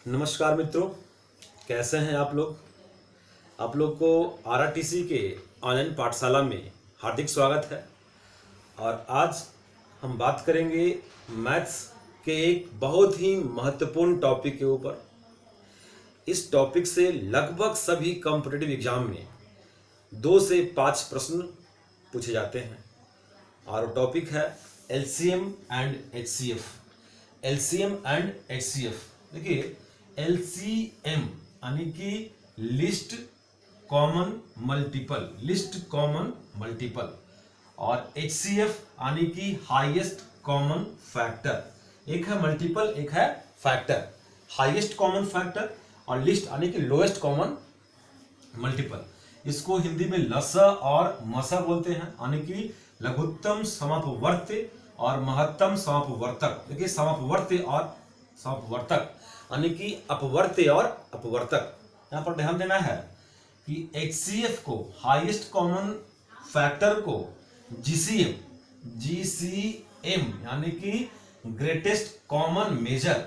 नमस्कार मित्रों, कैसे हैं आप लोग। आप लोग को आरआरटीसी के ऑनलाइन पाठशाला में हार्दिक स्वागत है। और आज हम बात करेंगे मैथ्स के एक बहुत ही महत्वपूर्ण टॉपिक के ऊपर। इस टॉपिक से लगभग सभी कॉम्पिटिटिव एग्जाम में 2 से 5 प्रश्न पूछे जाते हैं और वो टॉपिक है LCM and HCF. LCM and HCF, देखिए एलसीएम यानी कि लिस्ट कॉमन मल्टीपल, और एचसीएफ यानी कि हाईएस्ट कॉमन फैक्टर। एक है मल्टीपल, एक है फैक्टर। हाईएस्ट कॉमन फैक्टर और लिस्ट यानी कि लोएस्ट कॉमन मल्टीपल। इसको हिंदी में लसा और मसा बोलते हैं, यानी कि लघुत्तम समापवर्त्य और महत्तम समापवर्तक। देखिए समापवर्त्य और समापवर्तक यानी कि अपवर्त्य और अपवर्तक। यहाँ पर ध्यान देना है कि एचसीएफ को, हाईएस्ट कॉमन फैक्टर को जीसीएम यानी कि ग्रेटेस्ट कॉमन मेजर,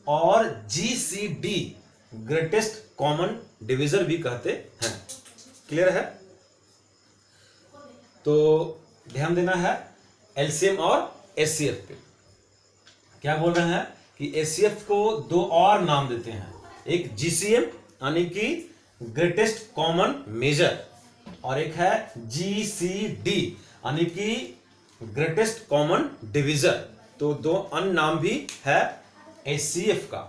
और जीसीडी ग्रेटेस्ट कॉमन डिविजर भी कहते हैं। क्लियर है? तो ध्यान देना है एलसीएम और एचसीएफ पे। क्या बोल रहे हैं कि एचसीएफ को 2 और नाम देते हैं। एक जीसीएम यानी कि ग्रेटेस्ट कॉमन मेजर, और एक है जीसीडी यानी कि ग्रेटेस्ट कॉमन डिविजर। तो 2 अन्य नाम भी है एचसीएफ का।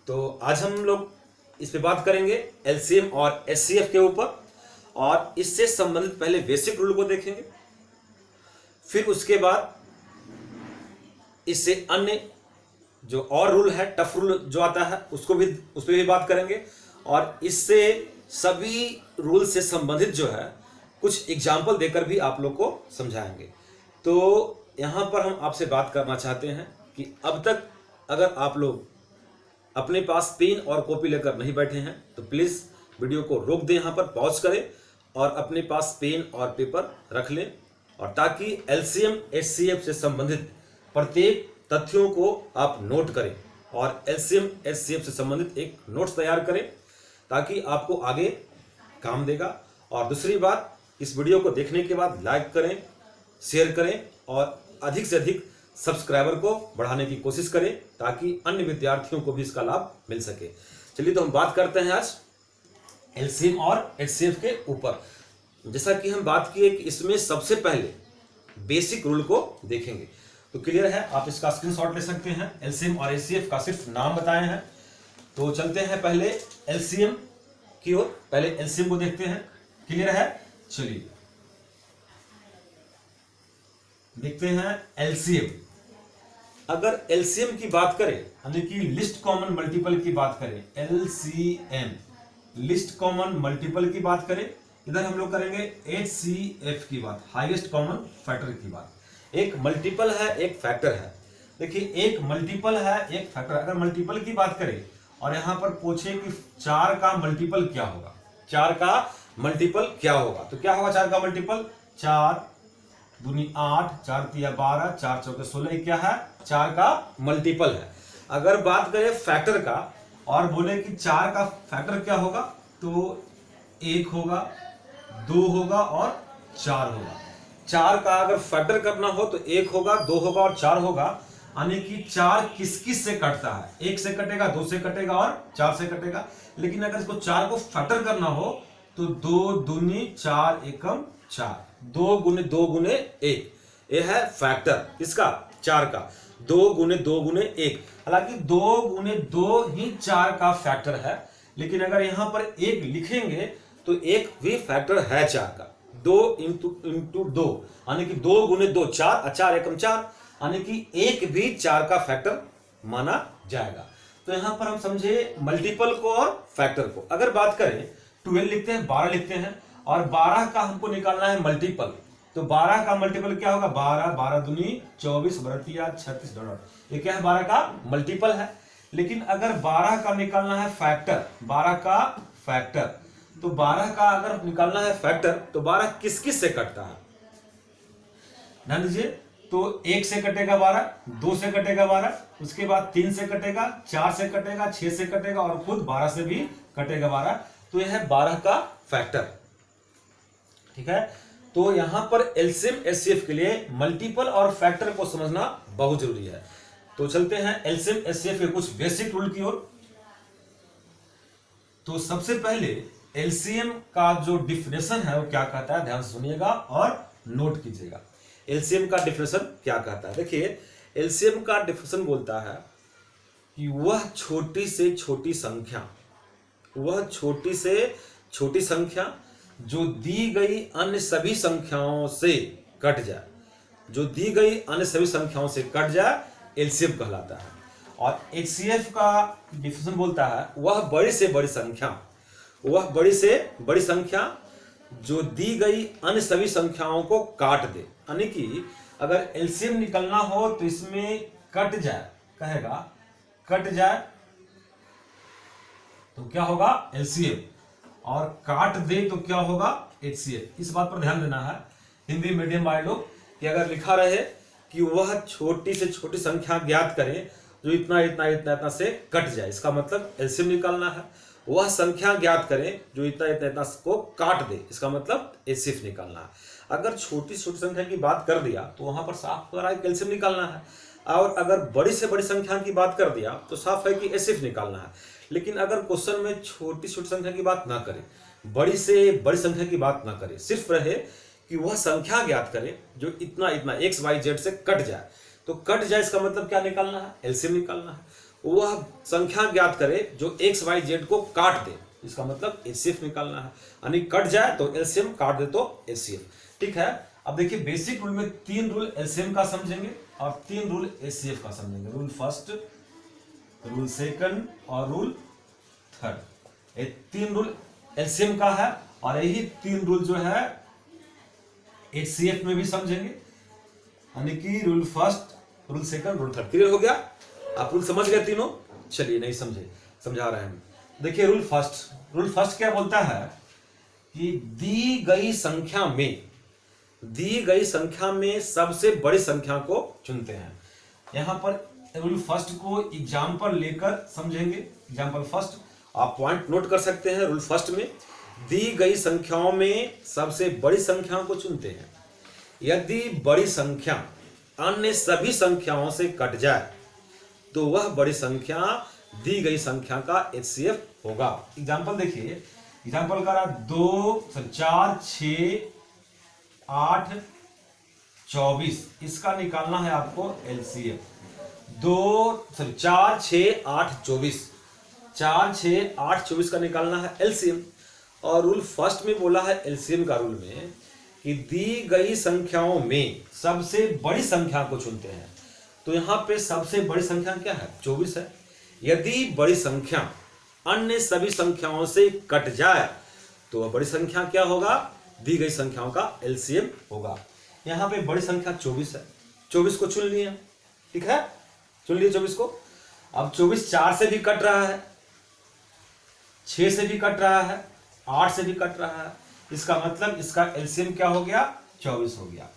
तो आज हम लोग इस पे बात करेंगे एलसीएम और एचसीएफ के ऊपर, और इससे संबंधित पहले बेसिक रूल को देखेंगे, फिर उसके बाद इससे अन्य जो और रूल है, टफ रूल जो आता है, उस पर भी बात करेंगे। और इससे सभी रूल से संबंधित जो है कुछ एग्जाम्पल देकर भी आप लोग को समझाएंगे। तो यहाँ पर हम आपसे बात करना चाहते हैं कि अब तक अगर आप लोग अपने पास पेन और कॉपी लेकर नहीं बैठे हैं तो प्लीज़ वीडियो को रोक दें, यहाँ पर पॉज करें और अपने पास पेन और पेपर रख लें, और ताकि एलसीएम एचसीएफ से संबंधित प्रत्येक तथ्यों को आप नोट करें और एलसीएम एचसीएफ से संबंधित एक नोट्स तैयार करें, ताकि आपको आगे काम देगा। और दूसरी बात, इस वीडियो को देखने के बाद लाइक करें, शेयर करें और अधिक से अधिक सब्सक्राइबर को बढ़ाने की कोशिश करें, ताकि अन्य विद्यार्थियों को भी इसका लाभ मिल सके। चलिए तो हम बात करते हैं आज एलसीएम और एचसीएफ के ऊपर। जैसा कि हम बात किए कि इसमें सबसे पहले बेसिक रूल को देखेंगे। तो क्लियर है, आप इसका स्क्रीनशॉट ले सकते हैं। एलसीएम और एचसीएफ का सिर्फ नाम बताए हैं। तो चलते हैं पहले एलसीएम की ओर। पहले एलसीएम को देखते हैं। क्लियर है? चलिए देखते हैं एलसीएम। अगर एलसीएम की बात करें यानी कि लिस्ट कॉमन मल्टीपल की बात करें, एलसीएम लिस्ट कॉमन मल्टीपल की बात करें, इधर हम लोग करेंगे एचसीएफ की बात, हाईएस्ट कॉमन फैक्टर की बात। एक मल्टीपल है, एक फैक्टर है। देखिए एक मल्टीपल है, एक फैक्टर। अगर मल्टीपल की बात करें और यहां पर पूछे कि 4 का मल्टीपल क्या होगा, 4 का मल्टीपल क्या होगा, तो क्या होगा 4 का मल्टीपल? 4 दूनी 8, 4 तिया 12, 4 चौके 16, क्या है? 4 का मल्टीपल है। अगर बात करें फैक्टर का और बोले कि 4 का फैक्टर क्या होगा, तो 1 होगा, 2 होगा और 4 होगा। 4 का अगर फैक्टर करना हो तो 1 होगा, 2 होगा और 4 होगा। यानी कि 4 किस किस से कटता है? 1 से कटेगा, 2 से कटेगा और 4 से कटेगा। लेकिन अगर इसको 4 को फैक्टर करना हो तो 2 दूनी 4 एकम 4, 2 गुने 2 गुने 1, ये है फैक्टर इसका 4 का। 2 गुने 2 गुने 1, हालांकि 2 गुने 2 ही 4 का फैक्टर है। लेकिन अगर यहां पर 1 लिखेंगे तो 1 भी फैक्टर है 4 का। 2 इंटू 2 यानी कि 2 गुने 2 4, 4 एकम 4, यानी कि 1 भी 4 का फैक्टर माना जाएगा। तो यहां पर हम समझे मल्टीपल को और फैक्टर को। अगर बात करें 12 लिखते हैं, 12 लिखते हैं, और 12 का हमको निकालना है मल्टीपल। तो 12 का मल्टीपल क्या होगा? 12, 12 दूनी 24, 32, 36 डॉट। ये क्या है? 12 का मल्टीपल है। लेकिन अगर 12 का निकालना है फैक्टर, 12 का फैक्टर, तो 12 का अगर निकालना है फैक्टर तो 12 किस किस से कटता है? ध्यान दीजिए, तो 1 से कटेगा 12, 2 से कटेगा 12, उसके बाद 3 से कटेगा, 4 से कटेगा, 6 से कटेगा और खुद 12 से भी कटेगा 12। तो यह है 12 का फैक्टर। ठीक है, तो यहां पर एलसीएम एचसीएफ के लिए मल्टीपल और फैक्टर को समझना बहुत जरूरी है। तो चलते हैं एलसीएम एचसीएफ के कुछ बेसिक रूल की ओर। तो सबसे पहले एलसीएम का जो डिफिनेशन है वो क्या कहता है, ध्यान से सुनिएगा और नोट कीजिएगा। एलसीएम का डिफिनेशन क्या कहता है? देखिए, एलसीएम का डिफिनेशन बोलता है कि वह छोटी से छोटी संख्या, वह छोटी से छोटी संख्या जो दी गई अन्य सभी संख्याओं से कट जाए, जो दी गई अन्य सभी संख्याओं से कट जाए, एलसीएम कहलाता है। और एचसीएफ का डिफिनेशन बोलता है वह बड़ी से बड़ी संख्या, वह बड़ी से बड़ी संख्या जो दी गई अन्य सभी संख्याओं को काट दे। यानी कि अगर एलसीएम निकलना हो तो इसमें कट जाए, कहेगा कट जाए तो क्या होगा, एलसीएम, और काट दे तो क्या होगा, एचसीएफ। इस बात पर ध्यान देना है हिंदी मीडियम वाले लोग कि अगर लिखा रहे कि वह छोटी से छोटी संख्या ज्ञात करें जो इतना इतना इतना इतना से कट जाए, इसका मतलब एलसीएम निकालना है। वह संख्या ज्ञात करें जो इतना इतना इतना को काट दे, इसका मतलब एचसीएफ निकालना है। अगर छोटी छोटी संख्या की बात कर दिया तो वहां पर साफ हो रहा है कि एलसीएम निकालना है, और अगर बड़ी से बड़ी संख्या की बात कर दिया तो साफ है कि एचसीएफ निकालना है। लेकिन अगर क्वेश्चन में छोटी छोटी संख्या की बात ना करे, बड़ी से बड़ी संख्या की बात ना करे, सिर्फ रहे कि वह संख्या ज्ञात करे जो इतना इतना एक्स वाई जेड से कट जाए, तो कट जाए इसका मतलब क्या निकालना है, एलसीएम निकालना है। वह संख्या ज्ञात करे जो एक्स वाई जेड को काट दे, इसका मतलब एचसीएफ निकालना है। यानी कट जाए तो एलसीएम, काट दे तो एचसीएफ। ठीक है, अब देखिए बेसिक रूल में 3 रूल एलसीएम का समझेंगे और 3 रूल एचसीएफ का समझेंगे। रूल फर्स्ट, रूल सेकंड और रूल थर्ड। ये 3 रूल एलसीएम का है और यही 3 रूल जो है एचसीएफ में भी समझेंगे। यानी कि rule first, rule second, rule third. Clear हो गया? आप रूल समझ गए तीनों? चलिए, नहीं समझे, समझा रहे हैं। देखिए रूल फर्स्ट, रूल फर्स्ट क्या बोलता है कि दी गई संख्या में, दी गई संख्या में सबसे बड़ी संख्या को चुनते हैं। यहां पर रूल फर्स्ट को एग्जाम्पल लेकर समझेंगे। एग्जाम्पल फर्स्ट आप पॉइंट नोट कर सकते हैं। रूल फर्स्ट में दी गई संख्याओं में सबसे बड़ी संख्या को चुनते हैं। यदि बड़ी संख्या अन्य सभी संख्याओं से कट जाए तो वह बड़ी संख्या दी गई संख्या का एचसीएफ होगा। एग्जाम्पल देखिए, एग्जाम्पल का 2, 4, 6, 8, 24, इसका निकालना है आपको एलसीएफ। 4, 6, 8, 24, 4, 6, 8, 24 का निकालना है एलसीएम। और रूल फर्स्ट में बोला है एलसीएम का रूल में कि दी गई संख्याओं में सबसे बड़ी संख्या को चुनते हैं। तो यहां पे सबसे बड़ी संख्या क्या है, 24 है। यदि बड़ी संख्या अन्य सभी संख्याओं से कट जाए तो वह बड़ी संख्या क्या होगा, दी गई संख्याओं का एलसीएम होगा। यहां पे बड़ी संख्या 24 है, 24 को चुन लिए। ठीक है, चुन लिए 24 को। अब 24 4 से भी कट रहा है, 6 से भी कट रहा है, 8 से भी कट रहा है, इसका मतलब इसका एलसीएम क्या हो गया, 24 हो गया।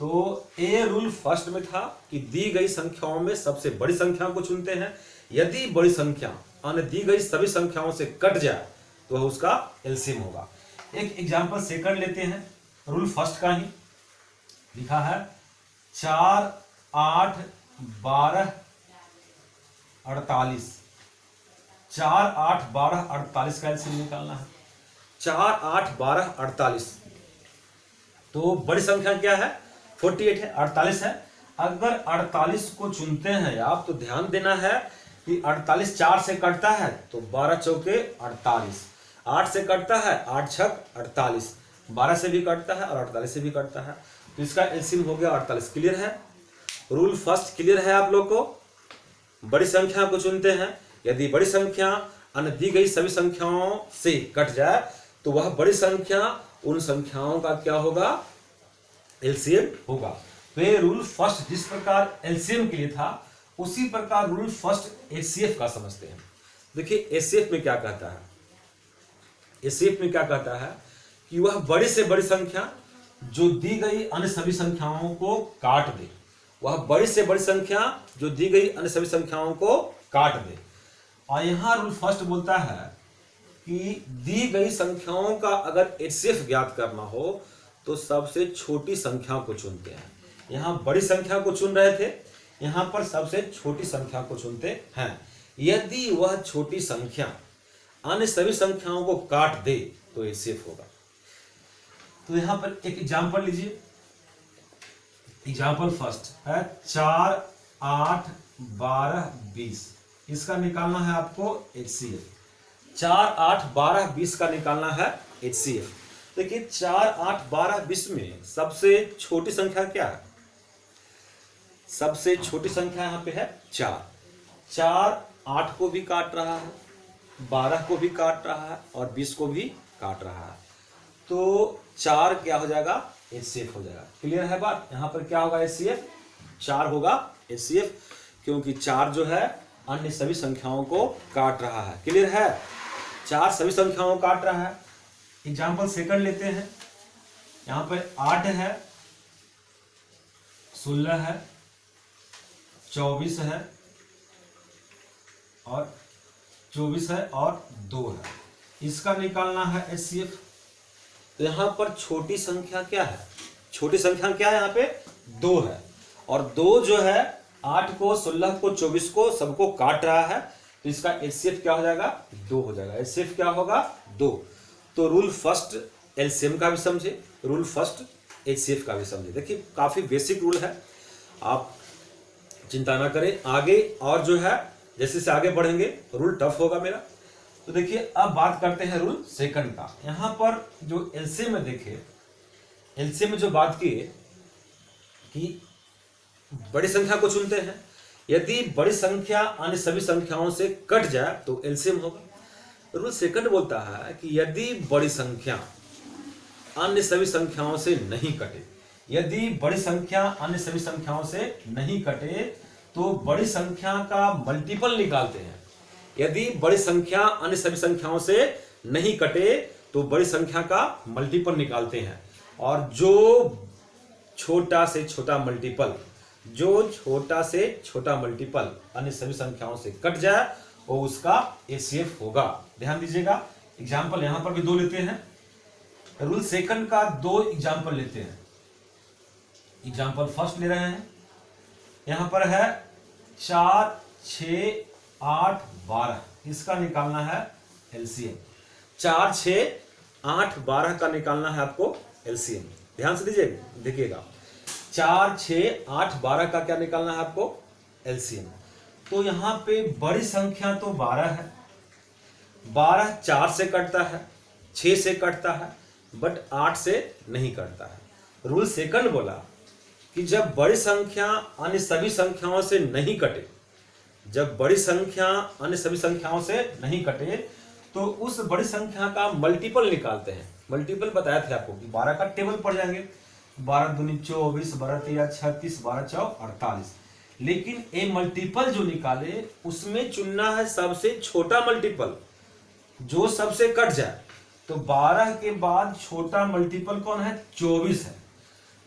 तो ए रूल फर्स्ट में था कि दी गई संख्याओं में सबसे बड़ी संख्या को चुनते हैं। यदि बड़ी संख्या अन्य दी गई सभी संख्याओं से कट जाए तो वह उसका एलसीएम होगा। एक एग्जांपल सेकंड लेते हैं, रूल फर्स्ट का ही लिखा है 4, 8, 12, 48। 4, 8, 12, 48 का एलसीएम निकालना है। 4, 8, 12, 48। तो बड़ी संख्या क्या है, 48 है, 48 है। अगर 48 को चुनते हैं आप तो ध्यान देना है कि 48 4 से कटता है तो 12 चौके 48, 8 से कटता है 8 छक 48, 12 से भी कटता है और 48 से भी कटता है, तो इसका एलसीएम हो गया 48। क्लियर है? रूल फर्स्ट क्लियर है आप लोग को? बड़ी संख्या को चुनते हैं, यदि बड़ी संख्या अन्य दी गई सभी संख्याओं से कट जाए तो वह बड़ी संख्या उन संख्याओं का क्या होगा, एलसीएम होगा। तो ये रूल फर्स्ट जिस प्रकार एलसीएम के लिए था उसी प्रकार रूल फर्स्ट एचसीएफ का समझते हैं। देखिए एचसीएफ में क्या कहता है, एचसीएफ में क्या कहता है कि वह बड़ी से बड़ी संख्या जो दी गई अन्य सभी संख्याओं को काट दे, वह बड़ी से बड़ी संख्या जो दी गई अन्य सभी संख्याओं को काट दे। और यहां रूल फर्स्ट बोलता है कि दी गई संख्याओं का अगर एचसीएफ ज्ञात करना हो तो सबसे छोटी संख्या को चुनते हैं। यहां बड़ी संख्या को चुन रहे थे, यहां पर सबसे छोटी संख्या को चुनते हैं। यदि वह छोटी संख्या अन्य सभी संख्याओं को काट दे तो एचसीएफ होगा। तो यहां पर एक एग्जांपल लीजिए। एग्जांपल फर्स्ट है 4, 8, 12, 20। इसका निकालना है आपको एचसीएफ। 4, 8, 12, 20 का निकालना है एचसीएफ। देखिए 4, 8, 12, 20 में सबसे छोटी संख्या क्या है? सबसे छोटी संख्या यहां पे है 4। 4 8 को भी काट रहा है, 12 को भी काट रहा है और 20 को भी काट रहा है। तो 4 क्या हो जाएगा? एचसीएफ हो जाएगा। क्लियर है बात? यहां पर क्या होगा? एचसीएफ 4 होगा एचसीएफ, क्योंकि 4 जो है अन्य सभी संख्याओं को काट रहा है। क्लियर है? 4 सभी संख्याओं को काट रहा है। एग्जाम्पल सेकंड लेते हैं। यहां पर 8 है, 16 है, 24 है और 24 है और 2 है। इसका निकालना है एचसीएफ। तो यहां पर छोटी संख्या क्या है? छोटी संख्या क्या है? यहां पे 2 है और 2 जो है 8 को, 16 को, 24 को सबको काट रहा है। तो इसका एचसीएफ क्या हो जाएगा? 2 हो जाएगा। एचसीएफ क्या होगा? 2। तो रूल फर्स्ट एलसीएम का भी समझे, रूल फर्स्ट एचसीएफ का भी समझे। देखिए काफी बेसिक रूल है, आप चिंता ना करें। आगे और जो है जैसे जैसे आगे बढ़ेंगे रूल टफ होगा मेरा। तो देखिए अब बात करते हैं रूल सेकंड का। यहां पर जो एलसीएम में देखिए, एलसीएम में जो बात की कि बड़ी संख्या को चुनते हैं। यदि बड़ी संख्या अन्य सभी संख्याओं से कट जाए तो एलसीएम होगा। रूल सेकंड बोलता है कि यदि बड़ी संख्या अन्य सभी संख्याओं से नहीं कटे, यदि बड़ी संख्या अन्य सभी संख्याओं से नहीं कटे तो बड़ी संख्या का मल्टीपल निकालते हैं। यदि बड़ी संख्या अन्य सभी संख्याओं से नहीं कटे तो बड़ी संख्या का मल्टीपल निकालते हैं। और जो छोटा से छोटा मल्टीपल, जो छोटा से छोटा मल्टीपल अन्य सभी संख्याओं से कट जाए वो उसका एचसीएफ होगा। ध्यान दीजिएगा। एग्जाम्पल यहां पर भी 2 लेते हैं। रूल सेकंड का 2 एग्जाम्पल लेते हैं। एग्जाम्पल फर्स्ट ले रहे हैं। यहां पर है 4, 6, 8, 12। इसका निकालना है एलसीएम। 4, 6, 8, 12 का निकालना है आपको एलसीएम। ध्यान से देखिएगा 4, 6, 8, 12 का क्या निकालना है आपको? एलसीएम। तो यहां पे बड़ी संख्या तो 12 है। 12 4 से कटता है, 6 से कटता है, बट 8 से नहीं कटता है। रूल सेकंड बोला कि जब बड़ी संख्या अन्य सभी संख्याओं से नहीं कटे, जब बड़ी संख्या अन्य सभी संख्याओं से नहीं कटे तो उस बड़ी संख्या का मल्टीपल निकालते हैं। मल्टीपल बताया था आपको कि 12 का टेबल पढ़ जाएंगे। 12 दूनी 24, 12 तेरह 36, 12 चौ 48। लेकिन ए मल्टीपल जो निकाले उसमें चुनना है सबसे छोटा मल्टीपल जो सबसे कट जाए। तो 12 के बाद छोटा मल्टीपल कौन है? 24 है।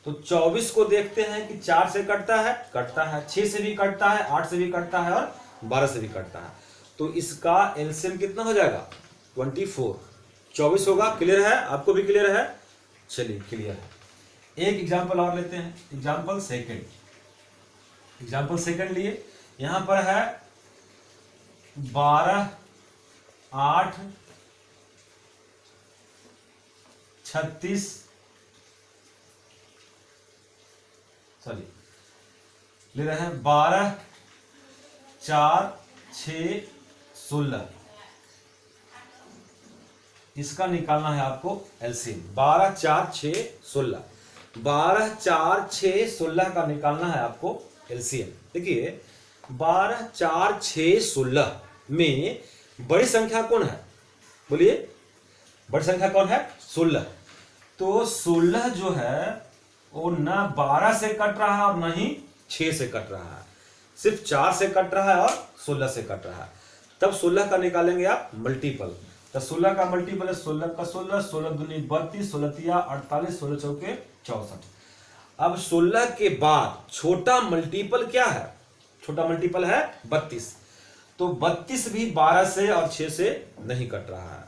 तो 24 को देखते हैं कि 4 से कटता है, 6 से भी कटता है, 8 से भी कटता है और 12 से भी कटता है। तो इसका एलसीएम कितना हो जाएगा? 24, 24 होगा। क्लियर है? आपको भी क्लियर है? चलिए क्लियर है। एक एग्जाम्पल और लेते हैं। Example second. एग्जाम्पल सेकंड लिए। यहां पर है 12, 8, 36, सॉरी ले रहे हैं 12, 4, 6, 16। इसका निकालना है आपको एलसीएम। 12, 4, 6, 16। 12, 4, 6, 16 का निकालना है आपको एलसीएम। देखिए 12, 4, 6, 16 में बड़ी संख्या कौन है? बोलिए बड़ी संख्या कौन है? 16। तो 16 जो है वो ना 12 से कट रहा है और ना ही 6 से कट रहा है, सिर्फ 4 से कट रहा है और 16 से कट रहा है। तब 16 का निकालेंगे आप मल्टीपल। तो 16 का मल्टीपल है 16 का 16, 16 दूनी 32, 16 तिया 48, 16 चौके 64। अब 16 के बाद छोटा मल्टीपल क्या है? छोटा मल्टीपल है 32। तो 32 भी 12 से और 6 से नहीं कट रहा है।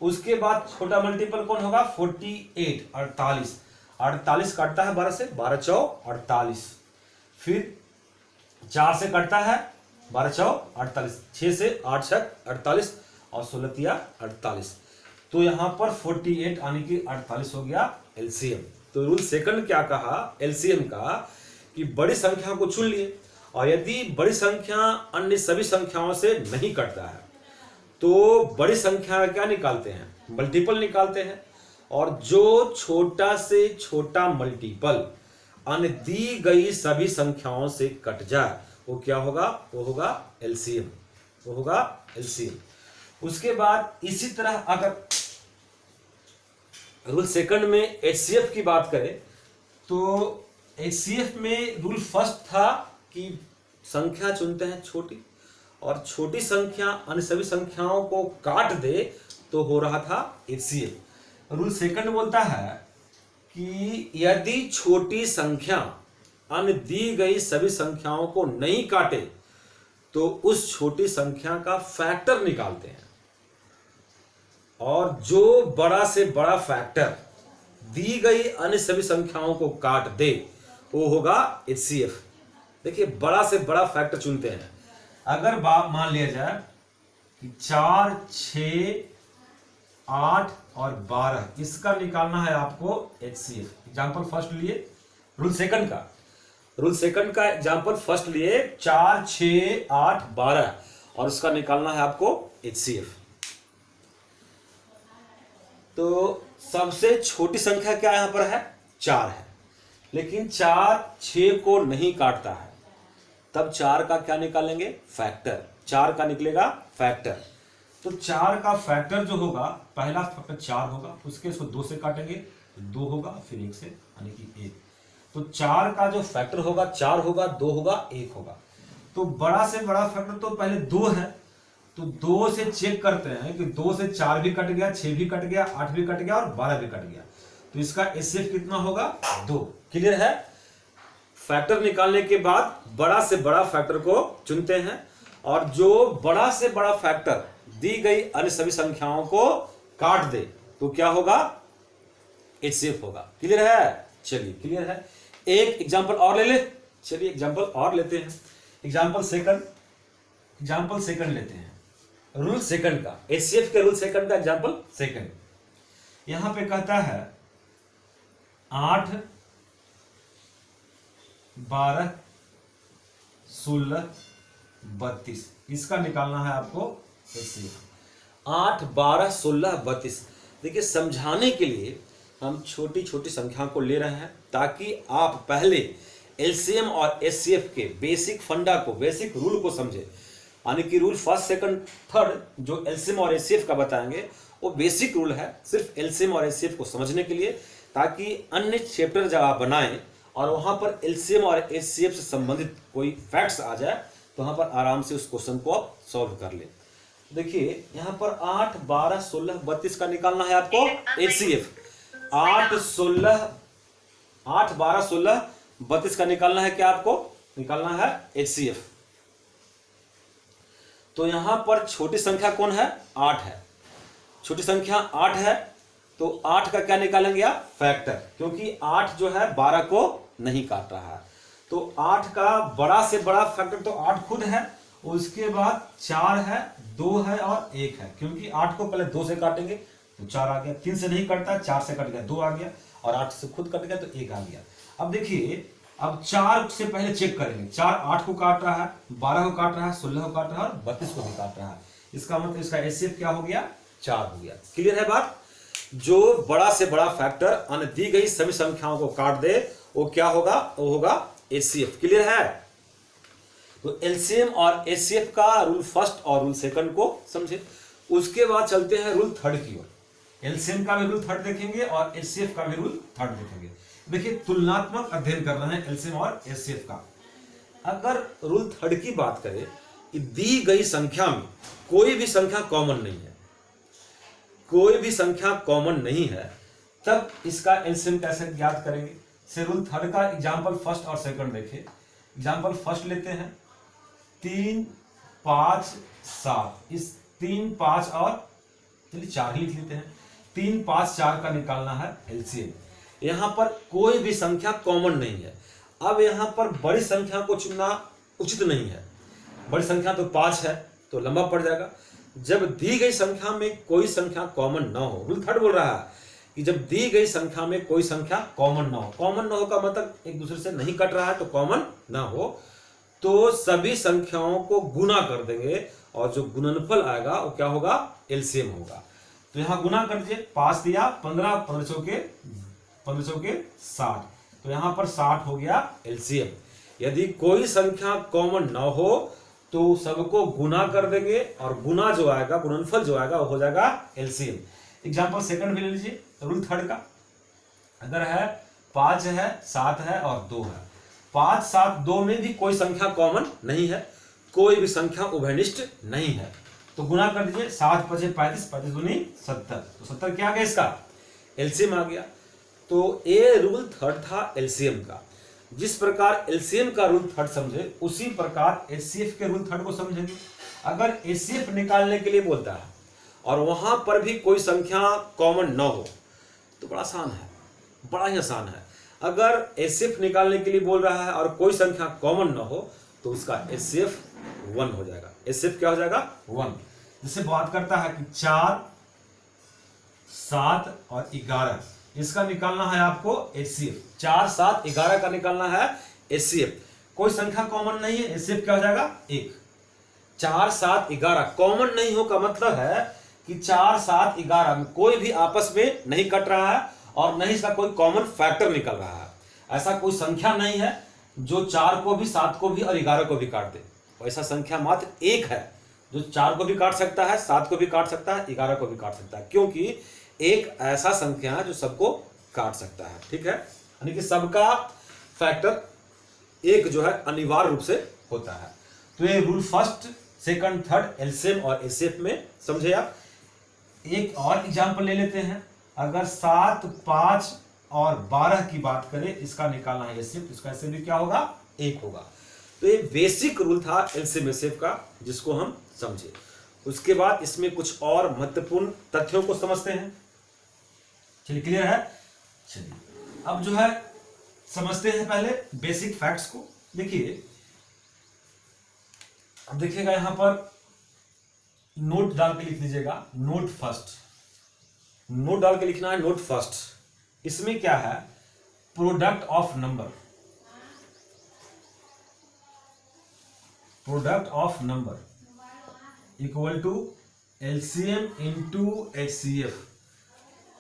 उसके बाद छोटा मल्टीपल कौन होगा? 48, 48। 48 कटता है 12 से, 12 चौ 48। फिर 4 से कटता है 12 चौ 48, 6 से 8 छक 48 और 16 तिया 48। तो यहां पर 48 यानी कि 48 हो गया एलसीएम। तो रूल सेकंड क्या कहा एलसीएम का? कि बड़ी संख्या को चुन लिए और यदि बड़ी संख्या अन्य सभी संख्याओं से नहीं कटता है तो बड़ी संख्या का क्या निकालते हैं? मल्टीपल निकालते हैं। और जो छोटा से छोटा मल्टीपल अन्य दी गई सभी संख्याओं से कट जाए वो क्या होगा? वो होगा एलसीएम। वो होगा एलसीएम। उसके बाद इसी तरह अगर रूल सेकंड में एचसीएफ की बात करें तो एचसीएफ में रूल फर्स्ट था कि संख्या चुनते हैं छोटी और छोटी संख्या अन्य सभी संख्याओं को काट दे तो हो रहा था एचसीएफ। रूल सेकंड बोलता है कि यदि छोटी संख्या अन्य दी गई सभी संख्याओं को नहीं काटे तो उस छोटी संख्या का फैक्टर निकालते हैं और जो बड़ा से बड़ा फैक्टर दी गई अन्य सभी संख्याओं को काट दे वो होगा एचसीएफ। देखिए बड़ा से बड़ा फैक्टर चुनते हैं। अगर मान लिया जाए कि 4, 6, 8 और 12 इसका निकालना है आपको एचसीएफ। एग्जाम्पल फर्स्ट लिए रूल सेकंड का एग्जाम्पल फर्स्ट लिए 4, 6, 8, 12 और उसका निकालना है आपको एचसीएफ। तो सबसे छोटी संख्या क्या यहां पर है? 4 है। लेकिन 4 6 को नहीं काटता है, तब 4 का क्या निकालेंगे? फैक्टर। 4 का निकलेगा फैक्टर। तो 4 का फैक्टर जो होगा, पहला फैक्टर 4 होगा, उसके इसको 2 से काटेंगे तो 2 होगा, फिर 1 से यानी कि 1। तो 4 का जो फैक्टर होगा 4 होगा, 2 होगा, 1 होगा। तो बड़ा से बड़ा फैक्टर तो पहले 2 है, तो 2 से चेक करते हैं कि 2 से 4 भी कट गया, 6 भी कट गया, 8 भी कट गया और 12 भी कट गया। तो इसका एचसीएफ कितना होगा? 2। क्लियर है? फैक्टर निकालने के बाद बड़ा से बड़ा फैक्टर को चुनते हैं और जो बड़ा से बड़ा फैक्टर दी गई अन्य सभी संख्याओं को काट दे तो क्या होगा? एचसीएफ होगा। क्लियर है? चलिए क्लियर है। एक एग्जांपल और ले ले। चलिए एग्जांपल और लेते हैं। एग्जांपल सेकंड लेते हैं। रूल सेकंड का, एचसीएफ के रूल सेकंड का एग्जांपल सेकंड। यहां पे कहता है 8, 12, 16, 32 इसका निकालना है आपको एचसीएफ। 8, 12, 16, 32। देखिए समझाने के लिए हम छोटी छोटी संख्या को ले रहे हैं ताकि आप पहले एलसीएम और एचसीएफ के बेसिक फंडा को, बेसिक रूल को समझे। यानी कि रूल फर्स्ट सेकंड थर्ड जो एलसीएम और एचसीएफ का बताएंगे वो बेसिक रूल है सिर्फ एलसीएम और एचसीएफ को समझने के लिए, ताकि अन्य चैप्टर जब आप बनाएं और वहां पर एलसीएम और एचसीएफ से संबंधित कोई फैक्ट्स आ जाए तो वहां पर आराम से उस क्वेश्चन को आप सॉल्व कर ले। देखिए यहां पर 8, 12, 16, 32 का निकालना है आपको एचसीएफ। 8, 12, 16, 32 का निकालना है क्या? आपको निकालना है एचसीएफ। तो यहां पर छोटी संख्या कौन है? 8 है। छोटी संख्या 8 है तो 8 का क्या निकालेंगे आप? फैक्टर, क्योंकि 8 जो है 12 को नहीं काट रहा है। तो 8 का बड़ा से बड़ा फैक्टर तो 8 खुद है, उसके बाद 4 है, 2 है और 1 है। क्योंकि 8 को पहले 2 से काटेंगे तो 4 आ गया, 3 से नहीं कटता, 4 से कट गया 2 आ गया और 8 से खुद कट गया तो 1 आ गया। अब देखिए अब 4 से पहले चेक करेंगे। 4 8 को काट रहा है, 12 को काट रहा है, 16 को काट रहा है और 32 को भी काट रहा है। इसका मतलब इसका एचसीएफ क्या हो गया? 4 हो गया। क्लियर है बात? जो बड़ा से बड़ा फैक्टर अन्य दी गई सभी संख्याओं को काट दे वो क्या होगा? वो होगा एचसीएफ। क्लियर है? तो एलसीएम और एचसीएफ का रूल फर्स्ट और रूल सेकंड को समझे। उसके बाद चलते हैं रूल थर्ड की ओर। एलसीएम का भी रूल थर्ड देखेंगे और एचसीएफ का भी रूल थर्ड देखेंगे। देखिए तुलनात्मक अध्ययन कर रहे हैं एलसीएम और एचसीएफ का। अगर रूल थर्ड की बात करें कि दी गई संख्या में कोई भी संख्या कॉमन नहीं है, कोई भी संख्या कॉमन नहीं है, तब इसका एलसीएम कैसे ज्ञात करेंगे? से रूल थर्ड का एग्जाम्पल फर्स्ट और सेकंड देखिए। एग्जाम्पल फर्स्ट लेते हैं, 3 5 7, इस 3 5 और चलिए 4 ही लिख लेते हैं। 3 5 4 का निकालना है एलसीएम। यहाँ पर कोई भी संख्या कॉमन नहीं है। अब यहाँ पर बड़ी संख्या को चुनना उचित नहीं है। बड़ी संख्या तो 5 है तो लंबा पड़ जाएगा। जब दी गई संख्या में कोई संख्या कॉमन ना हो, रूल थर्ड बोल रहा है कि जब दी गई संख्या में कोई संख्या कॉमन ना हो, कॉमन ना हो का मतलब एक दूसरे से नहीं कट रहा है तो कॉमन ना हो, तो सभी संख्याओं को गुना कर देंगे और जो गुणनफल आएगा वो क्या होगा, एलसीएम होगा। तो यहां गुना कर दीजिए, 5 दिया 15, 1500 के 60, तो यहां पर 60 हो गया एलसीएम। यदि कोई संख्या कॉमन ना हो तो सबको गुना कर देंगे और गुना जो आएगा, गुणनफल जो आएगा वो हो जाएगा एलसीएम। एग्जाम्पल सेकंड भी ले लीजिए, रूल थर्ड का। अगर है 5 है 7 है और 2 है, 5 7 2 में भी कोई संख्या कॉमन नहीं है, कोई भी संख्या उभयनिष्ठ नहीं है, तो गुना कर दीजिए, 7 5 35, 35 दूनी 70, तो 70 क्या आ गया, इसका एलसीएम आ गया। तो ये रूल थर्ड था एलसीएम का। जिस प्रकार एलसीएम का रूल थर्ड समझे उसी प्रकार एचसीएफ के रूल थर्ड को समझेंगे। अगर एचसीएफ निकालने के लिए बोलता है और वहां पर भी कोई संख्या कॉमन न हो तो बड़ा आसान है, बड़ा ही आसान है। अगर एचसीएफ निकालने के लिए बोल रहा है और कोई संख्या कॉमन न हो तो उसका एचसीएफ 1 हो जाएगा। एचसीएफ क्या हो जाएगा, 1। जिससे बात करता है कि 4 7 और 11, इसका निकालना है आपको एचसीएफ। 4 7 11 का निकालना है एचसीएफ। कोई संख्या कॉमन नहीं है, एचसीएफ क्या हो जाएगा, 1। 4 7 11 कॉमन नहीं हो का मतलब है कि 4 7 11 में कोई भी आपस में नहीं कट रहा है और नहीं इसका कोई कॉमन फैक्टर निकल रहा है। ऐसा कोई संख्या नहीं है जो 4 को भी 7 को भी और 11 को भी काट दे। ऐसा संख्या मात्र एक है जो 4 को भी काट सकता है, 7 को भी काट सकता है, 11 को भी काट सकता है, क्योंकि एक ऐसा संख्या है जो सबको काट सकता है। ठीक है, यानी कि सबका फैक्टर एक जो है अनिवार्य रूप से होता है। तो ये rule first second third LCM और एचसीएफ में समझे आप। एक और एग्जांपल ले लेते हैं। अगर 7 5 और 12 की बात करें, इसका निकालना है एचसीएफ, इसका एचसीएफ भी क्या होगा, 1 होगा। तो ये बेसिक रूल था एलसीएम एचसीएफ का जिसको हम समझे। उसके बाद इसमें कुछ और महत्वपूर्ण तथ्यों को समझते हैं। चलिए, क्लियर है। चलिए अब जो है समझते हैं पहले बेसिक फैक्ट्स को। देखिए, अब देखिएगा यहां पर नोट डाल के लिख लीजिएगा, नोट फर्स्ट। नोट डाल के लिखना है नोट फर्स्ट। इसमें क्या है, product of number, product of number equal to LCM into HCF.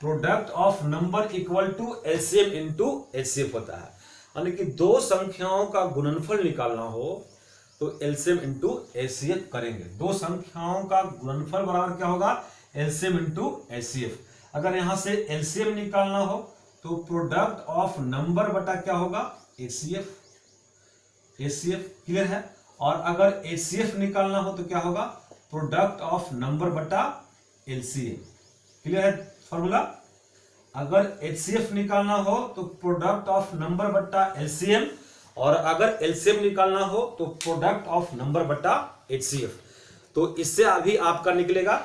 Product of number equal to LCM into HCF होता है। यानी कि दो संख्याओं का गुणनफल निकालना हो तो एलसीएम इंटू एचसीएफ करेंगे। दो संख्याओं का गुणनफल बराबर क्या होगा, एलसीएम इंटू एचसीएफ। अगर यहां से एलसीएम निकालना हो तो प्रोडक्ट ऑफ नंबर बटा क्या होगा, एचसीएफ। एचसीएफ क्लियर है। और अगर एचसीएफ निकालना हो तो क्या होगा, प्रोडक्ट ऑफ नंबर बटा एलसीएम। क्लियर है फॉर्मूला। अगर एचसीएफ निकालना हो तो प्रोडक्ट ऑफ नंबर बट्टा एलसीएम, और अगर एलसीएम निकालना हो तो प्रोडक्ट ऑफ नंबर बट्टा एचसीएफ। तो इससे अभी आपका निकलेगा।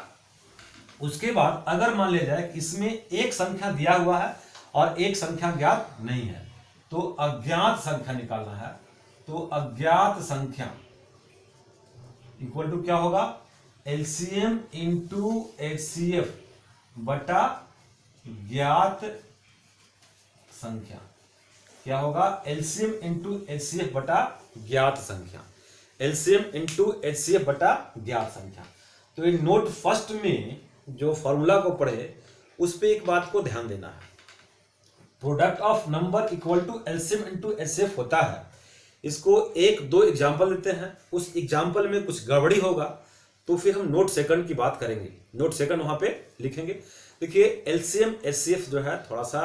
उसके बाद अगर मान लिया जाए कि इसमें एक संख्या दिया हुआ है और एक संख्या ज्ञात नहीं है तो अज्ञात संख्या निकालना है। तो अज्ञात संख्या इक्वल टू क्या होगा, एलसीएम इंटू एचसीएफ बटा ज्ञात संख्या। क्या होगा, एलसीएम इंटू एचसीएफ बटा ज्ञात संख्या। एलसीएम इंटू एचसीएफ बटा ज्ञात संख्या। तो ये नोट फर्स्ट में जो फॉर्मूला को पढ़े उस पे एक बात को ध्यान देना है। Product of number equal to LCM into HCF होता है। इसको एक दो एग्जाम्पल देते हैं, उस एग्जाम्पल में कुछ गड़बड़ी होगा तो फिर हम नोट सेकंड की बात करेंगे। नोट सेकंड वहां पे लिखेंगे। देखिए, एलसीएम एचसीएफ जो है थोड़ा सा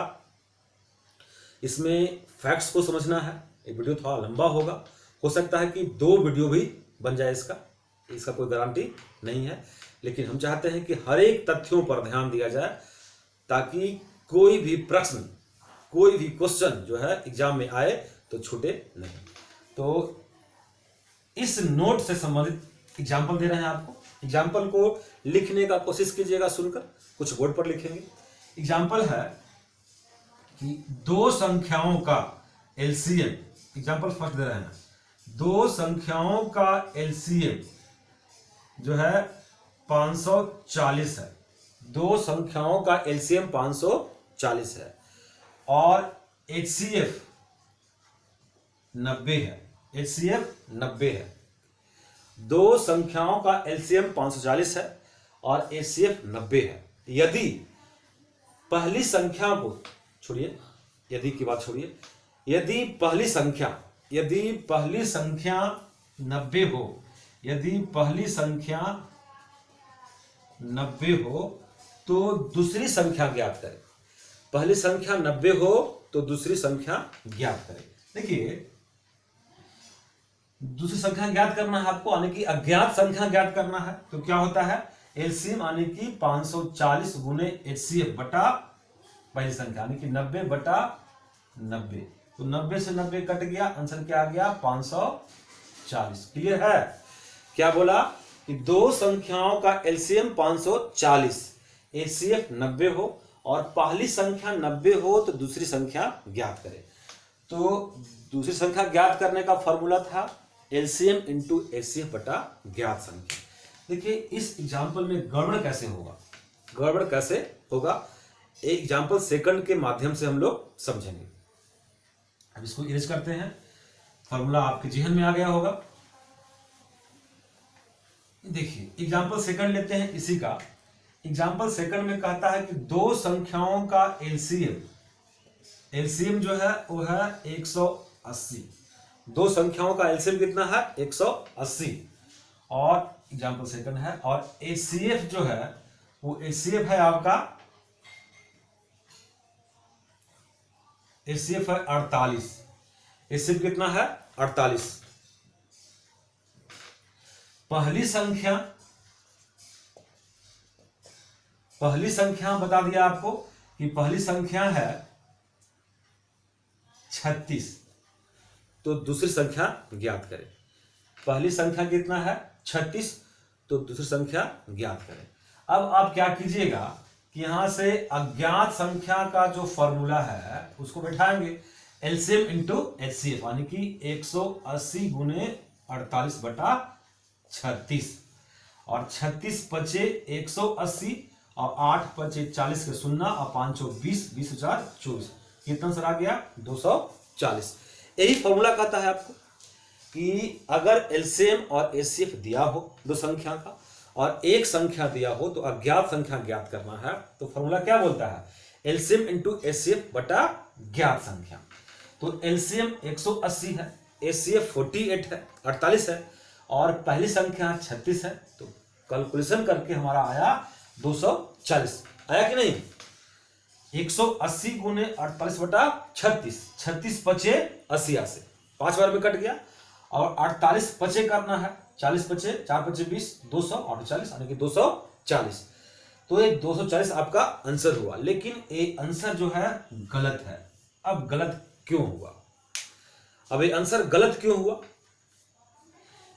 इसमें फैक्ट्स को समझना है। ये वीडियो थोड़ा लंबा होगा, हो सकता है कि 2 वीडियो भी बन जाए इसका कोई गारंटी नहीं है, लेकिन हम चाहते हैं कि हर एक तथ्यों पर ध्यान दिया जाए ताकि कोई भी प्रश्न कोई भी क्वेश्चन जो है एग्जाम में आए तो छूटे नहीं। तो इस नोट से संबंधित एग्जाम्पल दे रहे हैं आपको। एग्जाम्पल को लिखने का कोशिश कीजिएगा सुनकर, कुछ बोर्ड पर लिखेंगे। एग्जाम्पल है कि दो संख्याओं का एलसीएम, एग्जाम्पल फर्स्ट दे रहे हैं, दो संख्याओं का एलसीएम जो है 540 है। दो संख्याओं का एलसीएम 540 है और एचसीएफ 90 है। एचसीएफ 90 है। दो संख्याओं का एलसीएम 540 है और एचसीएफ 90 है। यदि पहली संख्या को छोड़िए, यदि की बात छोड़िए, यदि पहली संख्या 90 हो, यदि पहली संख्या 90 हो तो दूसरी संख्या ज्ञात करें। पहली संख्या 90 हो तो दूसरी संख्या ज्ञात करें। देखिए, दूसरी संख्या ज्ञात करना है आपको, यानी कि अज्ञात संख्या ज्ञात करना है। तो क्या होता है, एलसीएम यानी कि 540 गुने एचसीएफ बटा पहली संख्या, यानी कि 90 बटा 90। तो 90 से 90 कट गया, आंसर क्या आ गया 540। क्लियर है? क्या बोला कि दो संख्याओं का एलसीएम 540, एचसीएफ 90 हो और पहली संख्या 90 हो तो दूसरी संख्या ज्ञात करें। तो दूसरी संख्या ज्ञात करने का फॉर्मूला था एलसीएम इंटू एचसीएफ बटा ज्ञात संख्या। देखिए, इस एग्जाम्पल में गड़बड़ कैसे होगा, गड़बड़ कैसे होगा, एक एग्जाम्पल सेकंड के माध्यम से हम लोग समझेंगे। अब इसको इरेज करते हैं, फॉर्मूला आपके जेहन में आ गया होगा। देखिए, एग्जाम्पल सेकंड लेते हैं इसी का। एग्जाम्पल सेकंड में कहता है कि दो संख्याओं का एलसीएम जो है वो है 180। दो संख्याओं का एलसीएम कितना है 180 और एग्जाम्पल सेकंड है। और एचसीएफ जो है वो एचसीएफ है आपका, एचसीएफ है 48। एचसीएफ कितना है 48। पहली संख्या बता दिया आपको कि पहली संख्या है 36, तो दूसरी संख्या ज्ञात करें। पहली संख्या कितना है 36, तो दूसरी संख्या ज्ञात करें। अब आप क्या कीजिएगा कि यहां से अज्ञात संख्या का जो फॉर्मूला है उसको बैठाएंगे, एलसीएम इंटू एचसीएफ, यानी कि 180 गुने 48 बटा 36 और 36 पचे 180 और 8 पचे 40 के 0 और 5 20, 20 4 24, कितना सर आ गया 240। यही फॉर्मूला कहता है आपको कि अगर एलसीएम और एचसीएफ दिया हो दो संख्या का और एक संख्या दिया हो तो अज्ञात संख्या ज्ञात करना है। तो फॉर्मूला क्या बोलता है, एलसीएम इंटू एचसीएफ बटा ज्ञात संख्या। तो एलसीएम 180 है, एचसीएफ 48 है और पहली संख्या 36 है, तो कैलकुलेशन करके हमारा आया 240। आया कि नहीं? 180 गुने 48 बटा 36, 36 पचे 80 से 5 बार में कट गया और 48 पचे करना है, 40 पचे 4 पचे 20, 200 और 40 यानी कि 240। तो ये 240 आपका आंसर हुआ, लेकिन ये आंसर जो है गलत है। अब गलत क्यों हुआ? अब ये आंसर गलत क्यों हुआ?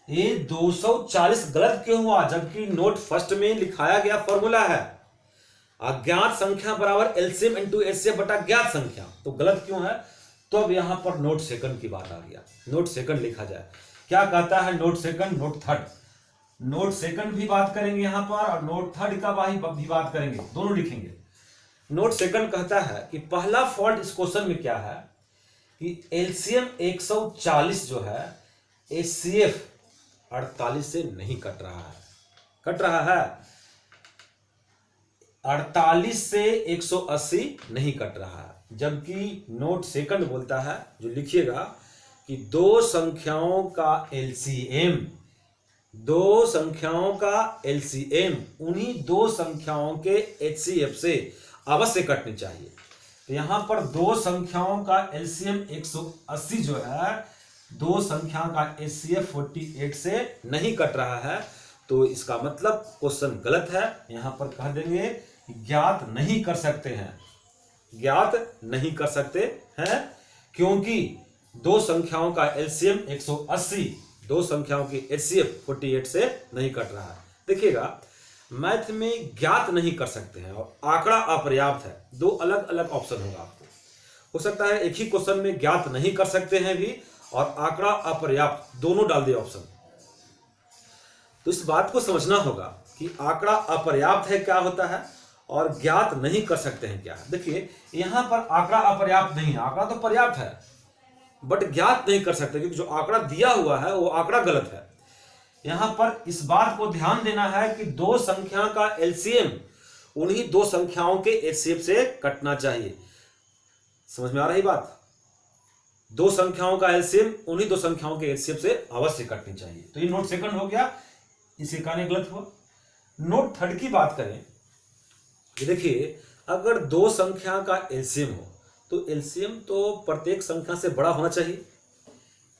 ये 240 गलत क्यों हुआ जबकि नोट फर्स्ट में लिखाया गया फॉर्मूला है अज्ञात संख्या बराबर एलसीएम इंटू एचसीएफ बटा ज्ञात संख्या। तो गलत क्यों है? तो अब यहां पर नोट सेकंड की बात आ गया। नोट सेकंड लिखा जाए, क्या कहता है note second, note third. Note second भी बात करेंगे यहां पर और नोट थर्ड का भी बात करेंगे, दोनों लिखेंगे। नोट सेकंड कहता है कि पहला फॉल्ट इस क्वेश्चन में क्या है कि एलसीएम 140 जो है एचसीएफ 48 से नहीं कट रहा है। कट रहा है 48 से 180 नहीं कट रहा है, जबकि नोट सेकंड बोलता है, जो लिखिएगा कि दो संख्याओं का एलसीएम, दो संख्याओं का एलसीएम उन्हीं दो संख्याओं के एचसीएफ से अवश्य कटनी चाहिए। तो यहां पर दो संख्याओं का एलसीएम 180 जो है दो संख्याओं का एचसीएफ 48 से नहीं कट रहा है, तो इसका मतलब क्वेश्चन गलत है। यहां पर कह देंगे ज्ञात नहीं कर सकते हैं, ज्ञात नहीं कर सकते हैं, क्योंकि दो संख्याओं का एलसीएम 180, दो संख्याओं की एचसीएफ 48 से नहीं कट रहा है। देखिएगा, मैथ में ज्ञात नहीं कर सकते हैं और आंकड़ा अपर्याप्त है, दो अलग अलग ऑप्शन होगा आपको। हो सकता है एक ही क्वेश्चन में ज्ञात नहीं कर सकते हैं भी और आंकड़ा अपर्याप्त, दोनों डाल दिए ऑप्शन। तो इस बात को समझना होगा कि आंकड़ा अपर्याप्त है क्या होता है और ज्ञात नहीं कर सकते हैं क्या है। देखिए, यहां पर आंकड़ा अपर्याप्त नहीं है, आंकड़ा तो पर्याप्त है बट ज्ञात नहीं कर सकते, क्योंकि जो आंकड़ा दिया हुआ है वो आंकड़ा गलत है। यहां पर इस बात को ध्यान देना है कि दो संख्या का एलसीएम उन्हीं दो संख्याओं के एचसीएफ से कटना चाहिए। समझ में आ रही बात? दो संख्याओं का एलसीएम उन्हीं दो संख्याओं के एचसीएफ से अवश्य कटनी चाहिए। तो ये नोट सेकंड हो गया, इसे कहने गलत हुआ। नोट थर्ड की बात करें, देखिए, अगर दो संख्या का एलसीएम हो तो एलसीएम तो प्रत्येक संख्या से बड़ा होना चाहिए।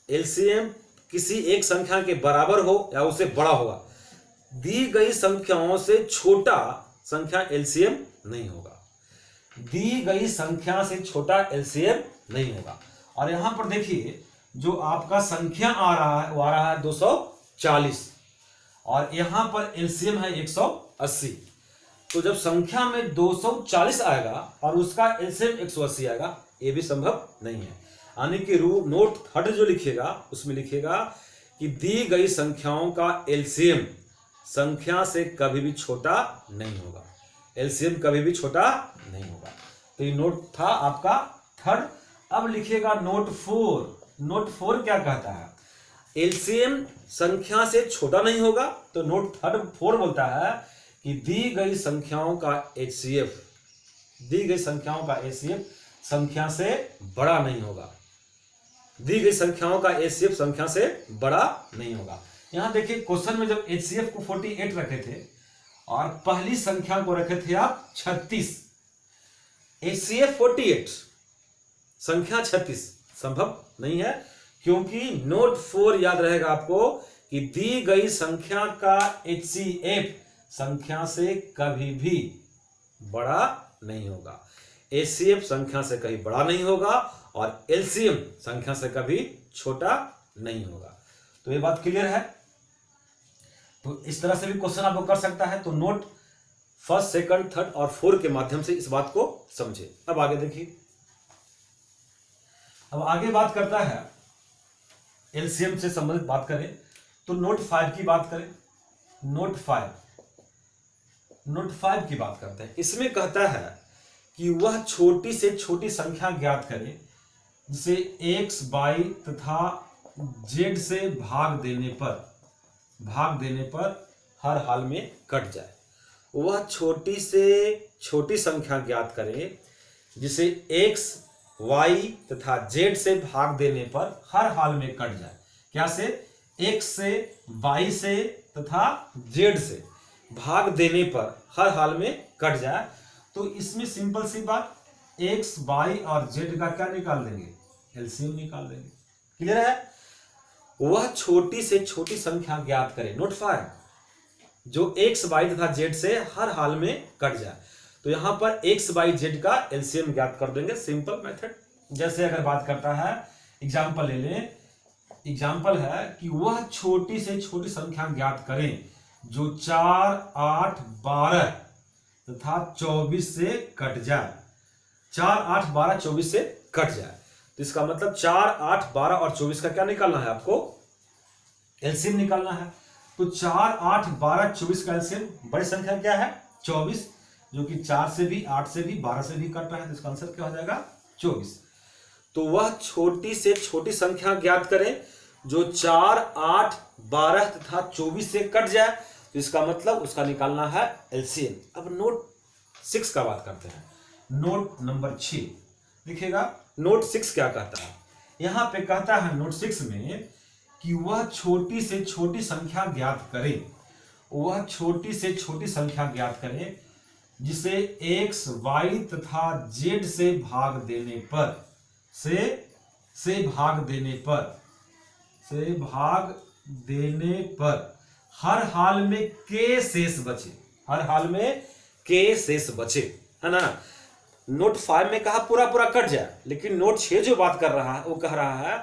एलसीएम किसी एक संख्या के बराबर हो या उससे बड़ा होगा। दी गई संख्याओं से छोटा संख्या एलसीएम नहीं होगा, दी गई संख्या से छोटा एलसीएम नहीं होगा। और यहां पर देखिए, जो आपका संख्या आ रहा है वो आ रहा है 240 और यहां पर एलसीएम है 180। तो जब संख्या में 240 आएगा और उसका एलसीएम 180 आएगा, ये भी संभव नहीं है। यानी कि नोट थर्ड जो लिखेगा उसमें लिखेगा कि दी गई संख्याओं का एलसीएम संख्या से कभी भी छोटा नहीं होगा, एलसीएम कभी भी छोटा नहीं होगा। तो ये नोट था आपका थर्ड। अब लिखिएगा नोट फोर। नोट फोर क्या कहता है? एलसीएम संख्या से छोटा नहीं होगा। तो नोट थर्ड फोर बोलता है कि दी गई संख्याओं का एचसीएफ, दी गई संख्याओं का एचसीएफ संख्या से बड़ा नहीं होगा, दी गई संख्याओं का एचसीएफ संख्या से बड़ा नहीं होगा। यहां देखिए, क्वेश्चन में जब एचसीएफ को 48 रखे थे और पहली संख्या को रखे थे आप 36, एचसीएफ 48, संख्या 36 संभव नहीं है, क्योंकि नोट 4 याद रहेगा आपको कि दी गई संख्या का एचसीएफ संख्या से कभी भी बड़ा नहीं होगा, एचसीएफ संख्या से कभी बड़ा नहीं होगा और एलसीएम संख्या से कभी छोटा नहीं होगा। तो ये बात क्लियर है? तो इस तरह से भी क्वेश्चन आपको कर सकता है। तो नोट फर्स्ट, सेकंड, थर्ड और फोर्थ के माध्यम से इस बात को समझे। अब आगे देखिए, अब आगे बात करता है एलसीएम से संबंधित बात करें तो नोट 5 की बात करें। नोट 5 की बात करते हैं। इसमें कहता है कि वह छोटी से छोटी संख्या ज्ञात करें जिसे x, y तथा z से भाग देने पर हर हाल में कट जाए। वह छोटी से छोटी संख्या ज्ञात करें जिसे x, y तथा z से भाग देने पर हर हाल में कट जाए। क्या से? x से, y से तथा z से भाग देने पर हर हाल में कट जाए। तो इसमें सिंपल सी बात, x, y और z का क्या निकाल देंगे? एलसीएम निकाल देंगे। क्लियर है? वह छोटी से छोटी संख्या ज्ञात करें, नोट 5, जो x, y तथा z से हर हाल में कट जाए। तो यहां पर x, y, z का एलसीएम ज्ञात कर देंगे, सिंपल मेथड। जैसे अगर बात करता है, एग्जाम्पल ले लें, एग्जाम्पल है कि वह छोटी से छोटी संख्या ज्ञात करें जो 4, 8, 12 तथा 24 से कट जाए। 4, 8, 12, 24 से कट जाए। तो इसका मतलब 4, 8, 12 और 24 का क्या निकालना है आपको? एलसीएम निकालना है। तो 4, 8, 12, 24 का एलसीएम, बड़ी संख्या क्या है? 24, जो कि 4 से भी, 8 से भी, 12 से भी कट रहा है। तो इसका आंसर क्या हो जाएगा? 24। तो वह छोटी से छोटी संख्या ज्ञात करें जो 4, 8, 12 तथा 24 से कट जाए। तो इसका मतलब उसका निकालना है एलसीएम। अब नोट 6 का बात करते हैं। नोट नंबर 6 देखिएगा, नोट 6 क्या कहता है? यहां पे कहता है नोट 6 में कि वह छोटी से छोटी संख्या ज्ञात करें, वह छोटी से छोटी संख्या ज्ञात करें जिसे x, y तथा z से भाग देने पर हर हाल में k शेष बचे, हर हाल में k शेष बचे, है ना। नोट 5 में कहा पूरा पूरा कट जाए, लेकिन नोट 6 जो बात कर रहा है वो कह रहा है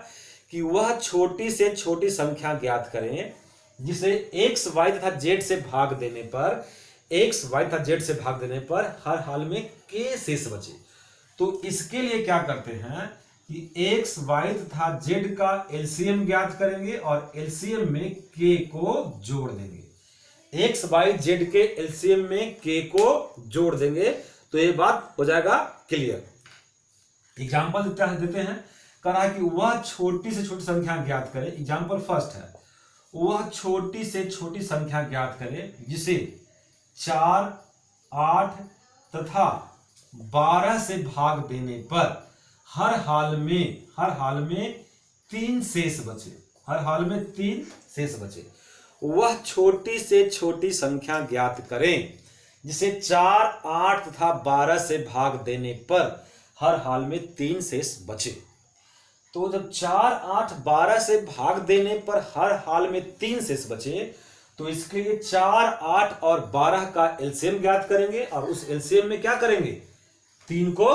कि वह छोटी से छोटी संख्या ज्ञात करें जिसे x y तथा z से भाग देने पर हर हाल में k शेष बचे। तो इसके लिए क्या करते हैं कि x y तथा z का एलसीएम ज्ञात करेंगे और एलसीएम में k को जोड़ देंगे। x y z के एलसीएम में k को जोड़ देंगे तो ये बात हो जाएगा क्लियर। एग्जाम्पल देते हैं, कह रहा है कि वह छोटी से छोटी संख्या ज्ञात करें। एग्जाम्पल फर्स्ट है, वह छोटी से छोटी संख्या ज्ञात करें जिसे 4, 8 तथा 12 से भाग देने पर हर हाल में 3 शेष बचे। वह छोटी से छोटी संख्या ज्ञात करें जिसे 4, 8 तथा 12 से भाग देने पर हर हाल में 3 शेष बचे। तो जब 4, 8, 12 से भाग देने पर हर हाल में 3 शेष बचे तो इसके लिए 4, 8 और 12 का एलसीएम ज्ञात करेंगे और उस एलसीएम में क्या करेंगे, 3 को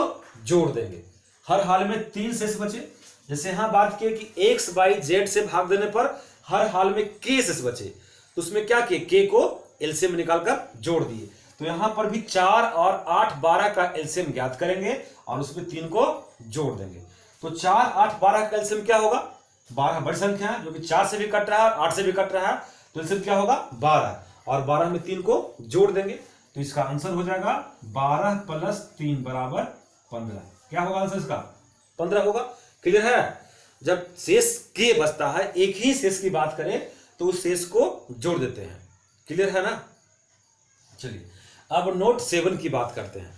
जोड़ देंगे। हर हाल में 3 शेष बचे। जैसे यहां बात की कि x y z से भाग देने पर हर हाल में k शेष बचे, तो उसमें क्या किए, k को एलसीएम में निकालकर जोड़ दिए। तो यहां पर भी 4 और 8, 12 का एलसीएम ज्ञात करेंगे और उसमें 3 को जोड़ देंगे। तो 4, 8, 12 का एलसीएम क्या होगा, 12 बड़ी संख्या है जो कि 4 से भी कट रहा है और 8 से भी कट रहा है, तो एलसीएम क्या होगा 12 और 12 में 3 को जोड़ देंगे। तो इसका आंसर हो जाएगा 12 + 3 = 15। क्या होगा आंसर इसका, 15 होगा। क्लियर है। जब शेष के बचता है, एक ही शेष की बात करें तो उस शेष को जोड़ देते हैं। क्लियर है ना। चलिए अब नोट 7 की बात करते हैं।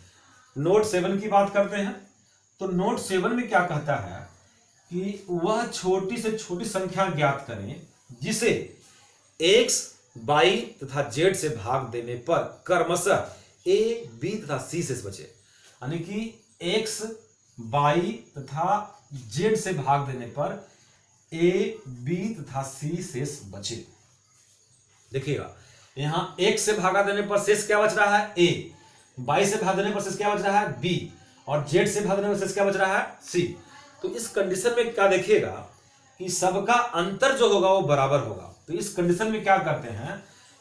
तो नोट 7 में क्या कहता है कि वह छोटी से छोटी संख्या ज्ञात करें जिसे x, y तथा z से भाग देने पर क्रमशः a, b तथा c शेष बचे। यानी कि x, y तथा z से भाग देने पर a, b तथा c शेष बचे। देखिएगा यहां x से भागा देने पर शेष क्या बच रहा है, a, y से भाग देने पर शेष क्या बच रहा है, b, और z से भाग देने पर शेष क्या बच रहा है, c। तो इस कंडीशन में क्या देखिएगा कि सबका अंतर जो होगा वो बराबर होगा। तो इस कंडीशन में क्या करते हैं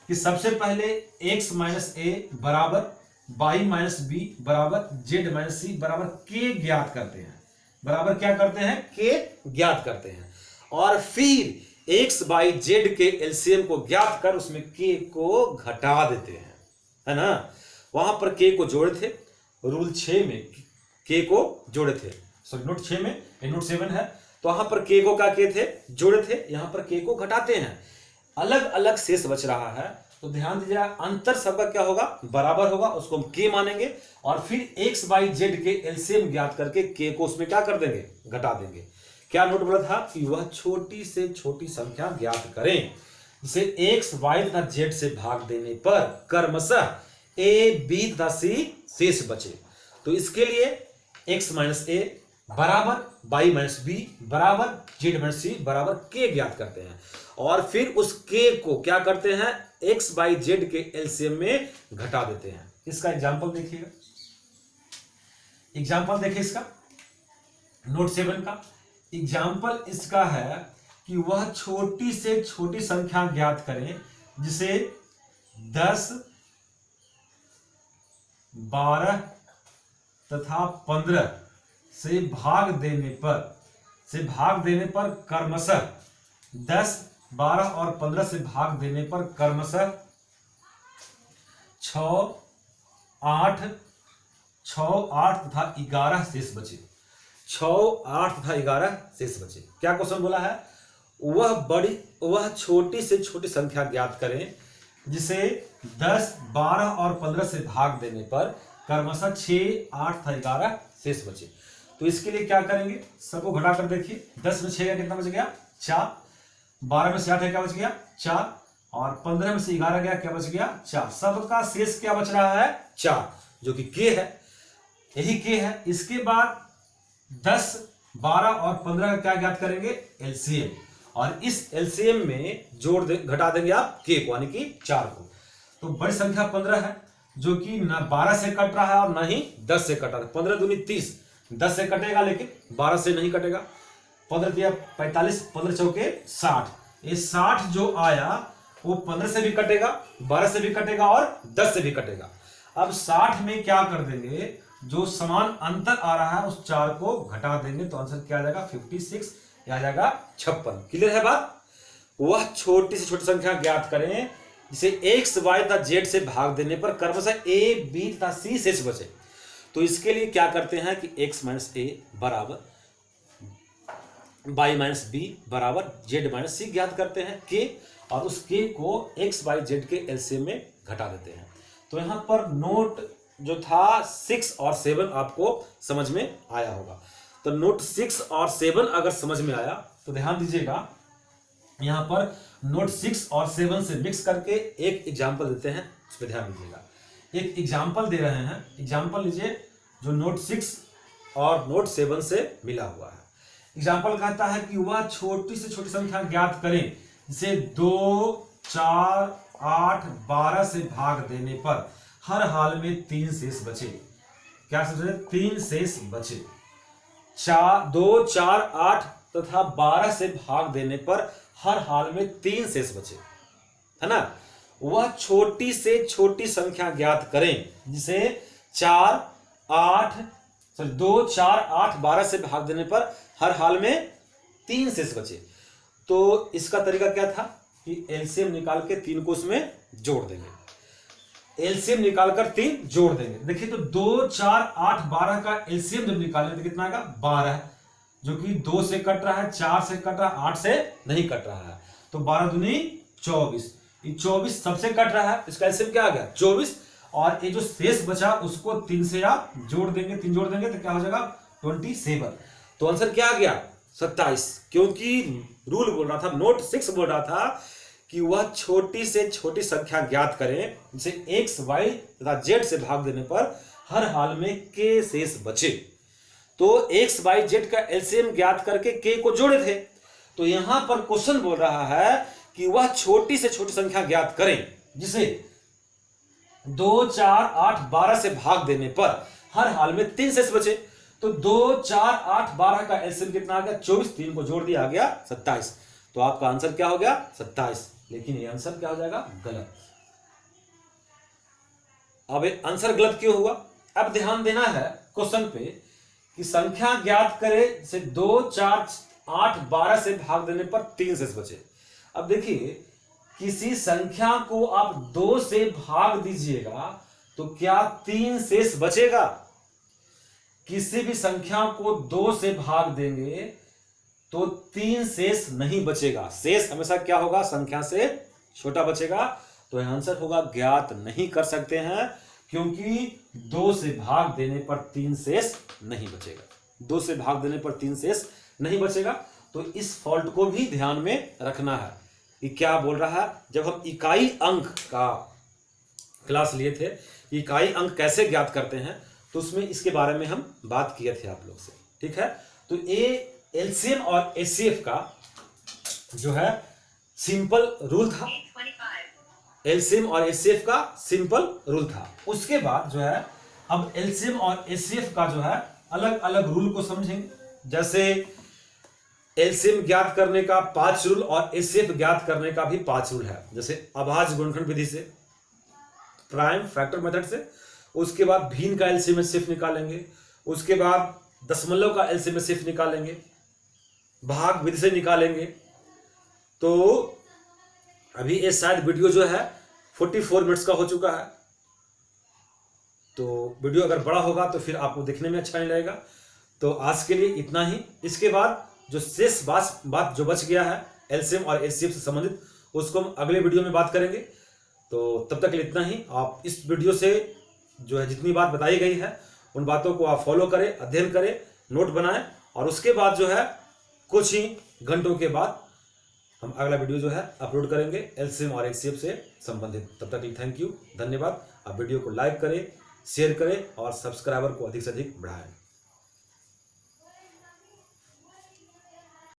कि सबसे पहले x - a बराबर y - b बराबर z - c बराबर k ज्ञात करते हैं। बराबर क्या करते हैं, k ज्ञात करते हैं। और फिर x, y, z के एलसीएम को ज्ञात कर उसमें k को घटा देते हैं, है ना। वहां पर k को जोड़े थे, रूल 6 में k को जोड़े थे, सॉरी नोट 6 में, नोट 7 है तो वहां पर k को क्या किए थे, जोड़े थे। यहां पर k को घटाते हैं, अलग अलग शेष बच रहा है। तो ध्यान दीजिएगा अंतर सबका क्या होगा, बराबर होगा, उसको हम k मानेंगे और फिर x, y, z के एलसीएम ज्ञात करके k को उसमें क्या कर देंगे, घटा देंगे। क्या नोट बोला था कि वह छोटी से छोटी संख्या ज्ञात करें जिसे x, y तथा z से भाग देने पर क्रमशः a, b तथा c शेष बचे। तो इसके लिए x - a बराबर y - b बराबर z - c बराबर k ज्ञात करते हैं और फिर उस k को क्या करते हैं, x, y, z के एलसीएम में घटा देते हैं। इसका एग्जांपल देखिएगा। एग्जांपल देखिए इसका, नोट 7 का एग्जाम्पल इसका है कि वह छोटी से छोटी संख्या ज्ञात करें जिसे 10, 12 तथा 15 से भाग देने पर क्रमशः 10, 12 और 15 से भाग देने पर क्रमशः 6, 8 तथा 11 शेष बचे। 6, 8 तथा 11 शेष बचे। क्या क्वेश्चन बोला है, वह छोटी से छोटी संख्या ज्ञात करें जिसे 10, 12 और 15 से भाग देने पर क्रमशः 6, 8 तथा 11 शेष बचे। तो इसके लिए क्या करेंगे, सबको घटाकर देखिए, 10 में 6 का कितना बच गया, 4, 12 में से 8 क्या बच गया, 4, और 15 में से 11 गया, क्या बच गया, 4। सबका शेष क्या बच रहा है, 4, जो कि k है, यही k है। इसके बाद 10, 12 और 15 का क्या ज्ञात करेंगे, एलसीएम, और इस एलसीएम में घटा देंगे आप k को, यानी कि 4 को। तो बड़ी संख्या 15 है जो कि ना 12 से कट रहा है और ना ही 10 से कट रहा है। 15 दूनी 30, 10 से कटेगा लेकिन 12 से नहीं कटेगा। 15 दिया 45, 15 चौके 60, ये 60 जो आया वो 15 से भी कटेगा, 12 से भी कटेगा और 10 से भी कटेगा। अब 60 में क्या कर देंगे, जो समान अंतर आ रहा है उस 4 को घटा देंगे तो आंसर क्या आ जाएगा 56, आ जाएगा 56। क्लियर है बात। वह छोटी से छोटी संख्या ज्ञात करें जिसे x y तथा z से भाग देने पर क्रमशः a b तथा c शेष बचे। तो इसके लिए क्या करते हैं कि x माइनस a बराबर y माइनस b बराबर z माइनस c ज्ञात करते हैं k, और उस k को x y z के एलसीएम में घटा देते हैं। तो यहां पर नोट जो था 6 और 7 आपको समझ में आया होगा। तो नोट 6 और 7 अगर समझ में आया तो ध्यान दीजिएगा, यहां पर नोट 6 और 7 से मिक्स करके एक एग्जाम्पल देते हैं, उस पर ध्यान दीजिएगा। एक एग्जाम्पल दे रहे हैं, एग्जाम्पल लीजिए जो नोट 6 और नोट 7 से मिला हुआ है। एग्जाम्पल कहता है कि वह छोटी से छोटी संख्या ज्ञात करें जिसे 2, 4, 8, 12 से भाग देने पर हर हाल में 3 शेष बचे। क्या समझे, 3 शेष बचे। 2, 4, 8 तथा 12 से भाग देने पर हर हाल में 3 शेष बचे, है ना। वह छोटी से छोटी संख्या ज्ञात करें जिसे 2, 4, 8, 12 से भाग देने पर हर हाल में 3 शेष बचे। तो इसका तरीका क्या था कि एलसीएम निकाल के 3 को उसमें जोड़ देंगे। एलसीएम निकालकर 3 जोड़ देंगे। देखिए तो 2, 4, 8, 12 का एलसीएम जब निकालेंगे तो कितना आएगा 12, जो कि 2 से कट रहा है, 4 से कट रहा है, 8 से नहीं कट रहा है। तो 12 दूनी 24, ये 24 सबसे कट रहा है, इसका एलसीएम क्या आ गया 24, और ये जो शेष बचा उसको 3 से आप जोड़ देंगे, 3 जोड़ देंगे तो क्या हो जाएगा 27। तो आंसर क्या आ गया 27, क्योंकि रूल बोल रहा था, नोट 6 बोल रहा था कि वह छोटी से छोटी संख्या ज्ञात करें जिसे x, y तथा z से भाग देने पर हर हाल में k शेष बचे। तो x, y, z का एलसीएम ज्ञात करके k को जोड़े थे। तो यहां पर क्वेश्चन बोल रहा है कि वह छोटी से छोटी संख्या ज्ञात करें जिसे 2, 4, 8, 12 से भाग देने पर हर हाल में 3 शेष बचे। तो 2, 4, 8, 12 का एलसीएम कितना आ गया 24, 3 को जोड़ दिया आ गया 27। तो आपका आंसर क्या हो गया 27, लेकिन ये आंसर क्या हो जाएगा गलत। अब ये आंसर गलत क्यों हुआ, अब ध्यान देना है क्वेश्चन पे कि संख्या ज्ञात करे से 2, 4, 8, 12 से भाग देने पर 3 शेष बचे। अब देखिए किसी संख्या को आप 2 से भाग दीजिएगा तो क्या 3 शेष बचेगा। किसी भी संख्या को 2 से भाग देंगे तो 3 शेष नहीं बचेगा, शेष हमेशा क्या होगा संख्या से छोटा बचेगा। तो यह आंसर होगा ज्ञात नहीं कर सकते हैं, क्योंकि 2 से भाग देने पर 3 शेष नहीं बचेगा, 2 से भाग देने पर 3 शेष नहीं बचेगा। तो इस फॉल्ट को भी ध्यान में रखना है कि क्या बोल रहा है। जब हम इकाई अंक का क्लास लिए थे, इकाई अंक कैसे ज्ञात करते हैं, तो उसमें इसके बारे में हम बात किए थे आप लोग से, ठीक है। तो ये एलसीएम और एचसीएफ का जो है सिंपल रूल था, एलसीएम और एचसीएफ का सिंपल रूल था। उसके बाद जो है अब एलसीएम और एचसीएफ का जो है अलग अलग रूल को समझेंगे। जैसे एलसीएम ज्ञात करने का 5 रूल और एचसीएफ ज्ञात करने का भी 5 रूल है। जैसे अभाज्य गुणनखंड विधि से, प्राइम फैक्टर मेथड से, उसके बाद भिन्न का एलसीएम एचसीएफ निकालेंगे, उसके बाद दशमलव का एलसीएम एचसीएफ निकालेंगे, भाग विधि से निकालेंगे। तो अभी ये शायद वीडियो जो है 44 मिनट्स का हो चुका है, तो वीडियो अगर बड़ा होगा तो फिर आपको देखने में अच्छा नहीं लगेगा। तो आज के लिए इतना ही। इसके बाद जो शेष बात जो बच गया है एलसीएम और एचसीएफ से संबंधित, उसको हम अगले वीडियो में बात करेंगे। तो तब तक के लिए इतना ही। आप इस वीडियो से जो है जितनी बात बताई गई है उन बातों को आप फॉलो करें, अध्ययन करें, नोट बनाएं, और उसके बाद जो है कुछ ही घंटों के बाद हम अगला वीडियो जो है अपलोड करेंगे एलसीएम और एचसीएफ से संबंधित। तब तक के लिए थैंक यू, धन्यवाद। आप वीडियो को लाइक करें, शेयर करें और सब्सक्राइबर को अधिक से अधिक बढ़ाएं।